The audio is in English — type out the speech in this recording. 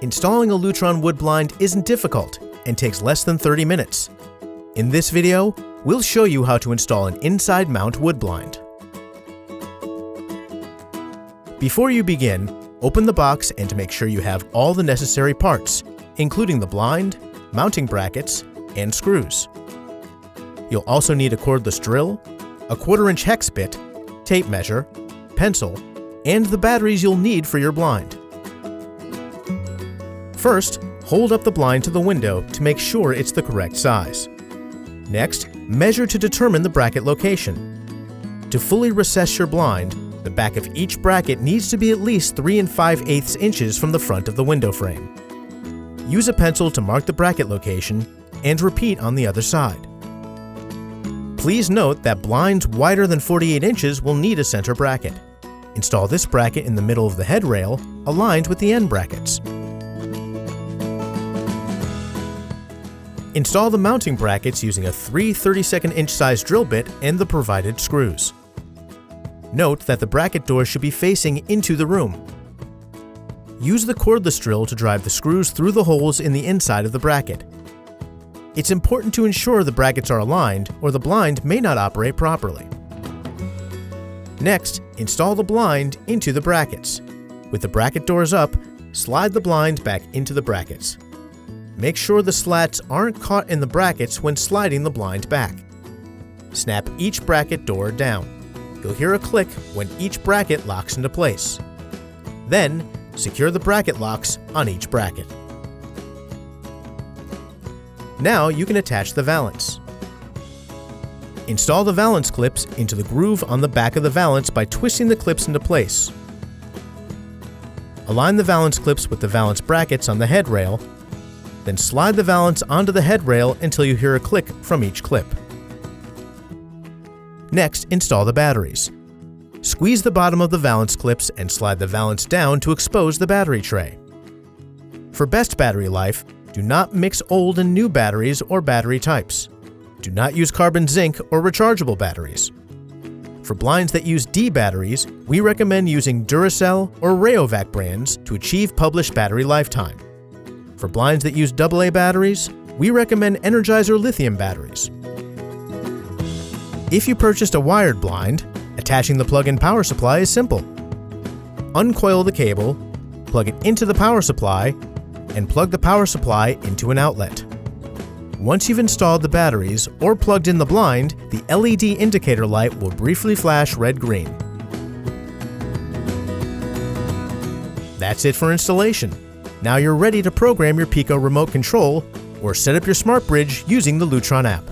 Installing a Lutron wood blind isn't difficult and takes less than 30 minutes. In this video, we'll show you how to install an inside mount wood blind. Before you begin, open the box and make sure you have all the necessary parts, including the blind, mounting brackets, and screws. You'll also need a cordless drill, a 1/4-inch hex bit, tape measure, pencil, and the batteries you'll need for your blind. First, hold up the blind to the window to make sure it's the correct size. Next, measure to determine the bracket location. To fully recess your blind, the back of each bracket needs to be at least 3 5/8 inches from the front of the window frame. Use a pencil to mark the bracket location and repeat on the other side. Please note that blinds wider than 48 inches will need a center bracket. Install this bracket in the middle of the head rail, aligned with the end brackets. Install the mounting brackets using a 3 32nd-inch size drill bit and the provided screws. Note that the bracket door should be facing into the room. Use the cordless drill to drive the screws through the holes in the inside of the bracket. It's important to ensure the brackets are aligned or the blind may not operate properly. Next, install the blind into the brackets. With the bracket doors up, slide the blind back into the brackets. Make sure the slats aren't caught in the brackets when sliding the blind back. Snap each bracket door down. You'll hear a click when each bracket locks into place. Then, secure the bracket locks on each bracket. Now you can attach the valance. Install the valance clips into the groove on the back of the valance by twisting the clips into place. Align the valance clips with the valance brackets on the head rail, then slide the valance onto the head rail until you hear a click from each clip. Next, install the batteries. Squeeze the bottom of the valance clips and slide the valance down to expose the battery tray. For best battery life, do not mix old and new batteries or battery types. Do not use carbon zinc or rechargeable batteries. For blinds that use D batteries, we recommend using Duracell or Rayovac brands to achieve published battery lifetime. For blinds that use AA batteries, we recommend Energizer lithium batteries. If you purchased a wired blind, attaching the plug-in power supply is simple. Uncoil the cable, plug it into the power supply, and plug the power supply into an outlet. Once you've installed the batteries or plugged in the blind, the LED indicator light will briefly flash red-green. That's it for installation. Now you're ready to program your Pico remote control or set up your smart bridge using the Lutron app.